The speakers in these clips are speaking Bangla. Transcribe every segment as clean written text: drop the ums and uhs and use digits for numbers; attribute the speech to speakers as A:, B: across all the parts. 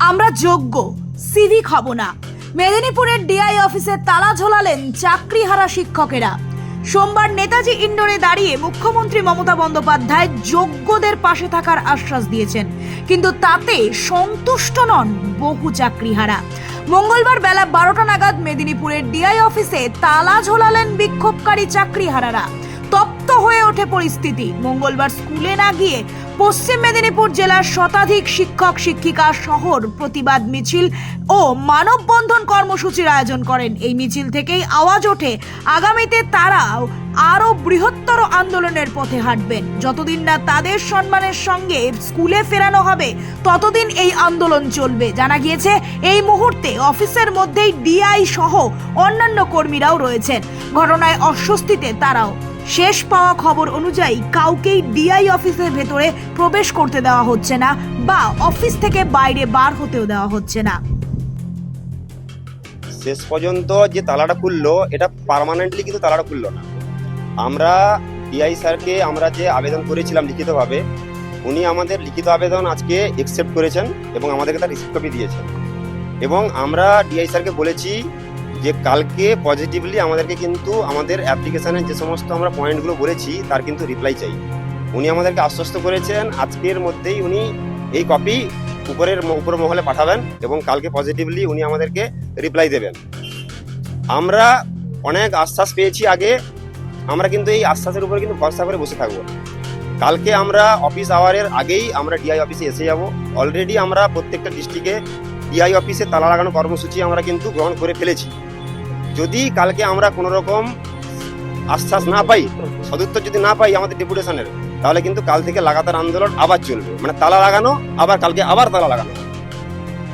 A: আমরা যোগ্য, সিভিক হব না। মেদিনীপুরের ডিআই অফিসে তালা ঝোলালেন চাকরিহারা শিক্ষকেরা। সোমবার নেতাজি ইন্ডোরে দাঁড়িয়ে মুখ্যমন্ত্রী মমতা বন্দ্যোপাধ্যায় যোগ্যদের পাশে থাকার আশ্বাস দিয়েছেন, কিন্তু তাতে সন্তুষ্ট নন বহু চাকরিহারা। মঙ্গলবার বেলা 12টা নাগাদ মেদিনীপুরের ডিআই অফিসে তালা ঝোলালেন বিক্ষোভকারী চাকরিহারারা। তপ্ত হয়ে ওঠে পরিস্থিতি। মঙ্গলবার স্কুলে না গিয়ে পশ্চিম মেদিনীপুর জেলার শতাধিক শিক্ষক শিক্ষিকা শহর প্রতিবাদ মিছিল ও মানববন্ধন কর্মসূচির আয়োজন করেন। এই মিছিল থেকেই আওয়াজ ওঠে আগামীতে তারাও আরো বৃহত্তর আন্দোলনের পথে হাঁটবেন। যতদিন না তাদের সম্মানের সঙ্গে স্কুলে ফেরানো হবে ততদিন এই আন্দোলন চলবে। জানা গিয়েছে এই মুহূর্তে অফিসের মধ্যেই ডিআই সহ অন্যান্য কর্মীরাও রয়েছেন। ঘটনায় অস্বস্তিতে তারাও। শেষ পাওয়া খবর অনুযায়ী কাউকেই ডিআই অফিসের ভেতরে প্রবেশ করতে দেওয়া হচ্ছে না বা অফিস থেকে বাইরে বার হতেও দেওয়া হচ্ছে না।
B: শেষ পর্যন্ত যে তালাটা খুললো এটা পার্মানেন্টলি কিন্তু তালাটা খুললো না। আমরা ডিআই স্যারকে আমরা যে আবেদন করেছিলাম লিখিতভাবে, উনি আমাদের লিখিত আবেদন আজকে অ্যাকসেপ্ট করেছেন এবং আমাদেরকে তার রিসিপ্ট কপি দিয়েছেন। এবং আমরা ডিআই স্যারকে বলেছি যে কালকে পজিটিভলি আমাদেরকে কিন্তু আমাদের অ্যাপ্লিকেশনের যে সমস্ত আমরা পয়েন্টগুলো বলেছি তার কিন্তু রিপ্লাই চাই। উনি আমাদেরকে আশ্বস্ত করেছেন আজকের মধ্যেই উনি এই কপি উপর মহলে পাঠাবেন এবং কালকে পজিটিভলি উনি আমাদেরকে রিপ্লাই দেবেন। আমরা অনেক আশ্বাস পেয়েছি আগে, আমরা কিন্তু এই আশ্বাসের উপরে কিন্তু ভরসা করে বসে থাকবো। কালকে আমরা অফিস আওয়ারের আগেই আমরা ডিআই অফিসে এসে যাব। অলরেডি আমরা প্রত্যেকটা ডিস্ট্রিক্টে ডিআই অফিসে তালা লাগানো কর্মসূচি আমরা কিন্তু গ্রহণ করে ফেলেছি। যদি কালকে আমরা কোনো রকম আশ্বাস না পাই, সদুত্তর যদি না পাই আমাদের ডেপুটেশনের, তাহলে কিন্তু কাল থেকে লাগাতার আন্দোলন আবার চলবে। মানে তালা লাগানো, আবার কালকে আবার তালা লাগানো,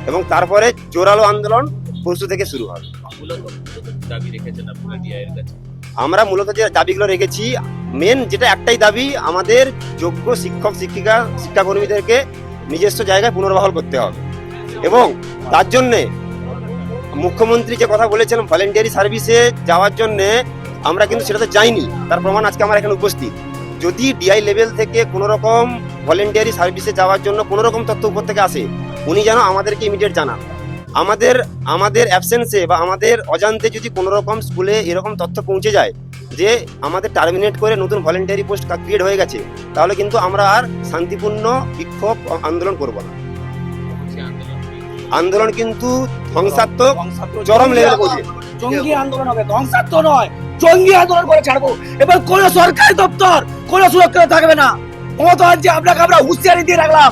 B: এবং তারপরে জোরালো আন্দোলন পরশু থেকে শুরু হবে। আমরা মূলত যে দাবিগুলো রেখেছি, মেন যেটা একটাই দাবি, আমাদের যোগ্য শিক্ষক শিক্ষিকা শিক্ষাকর্মীদেরকে নিজস্ব জায়গায় পুনর্বহাল করতে হবে। এবং তার জন্যে মুখ্যমন্ত্রী যে কথা বলেছিলেন ভলেন্টিয়ারি সার্ভিসে যাওয়ার জন্য, আমরা কিন্তু সেটাতে যাইনি। তার প্রমাণ আজকে আমরা এখানে উপস্থিত। যদি ডিআই লেভেল থেকে কোনো রকম ভলেন্টিয়ারি সার্ভিসে যাওয়ার জন্য কোনো রকম তথ্য উপর থেকে আসে, উনি যেন আমাদেরকে ইমিডিয়েট জানান। আমাদের অ্যাবসেন্সে বা আমাদের অজান্তে যদি কোনো রকম স্কুলে এরকম তথ্য পৌঁছে যায় যে আমাদের টার্মিনেট করে নতুন ভলেন্টিয়ারি পোস্ট ক্রিয়েট হয়ে গেছে, তাহলে কিন্তু আমরা আর শান্তিপূর্ণ বিক্ষোভ আন্দোলন করব না। আন্দোলন কিন্তু ধ্বংসাত্মক চরম লেভেলে পৌঁছে,
C: জঙ্গি আন্দোলন হবে, ধ্বংসাত্মক নয়, জঙ্গি আন্দোলন করে ছাড়বো। এবার কোন সরকারি দপ্তর কোন সুরক্ষা থাকবে না। মমতা যে আপনাকে আমরা হুঁশিয়ারি দিয়ে রাখলাম,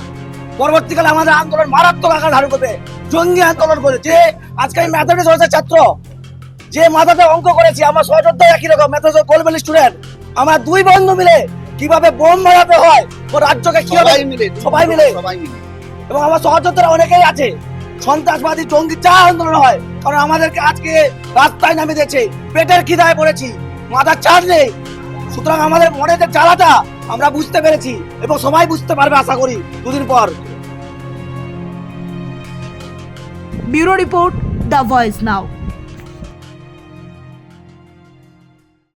C: পরবর্তীকালে আমাদের আন্দোলন মারাত্মক আকার ধারণ করবে। জঙ্গি আন্দোলন করে যে আজকে আমি ম্যাথমেটিক্স কলেজের ছাত্র, যে মাথাতে অঙ্ক করেছি, আমার সহযোদ্ধা একই রকম ম্যাথমেটিক্স গোল্ড মেডেল স্টুডেন্ট, আমরা দুই বন্ধু মিলে কিভাবে বোম মারাতে হয় ও রাজ্যকে কিভাবে সবাই মিলে, এবং আমার সহযোদ্ধারা অনেকেই আছে। সন্ত্রাসবাদী জঙ্গি চা আন্দোলন হয়, কারণ আমাদেরকে আজকে রাস্তায় নামিয়ে দিয়েছে, পেটের খিদায় পড়েছি, মাথার চার নেই। সুতরাং আমাদের মনের যে জ্বালাটা আমরা বুঝতে পেরেছি এবং সবাই বুঝতে পারবে আশা করি দুদিন পর।
A: Bureau report, the voice now.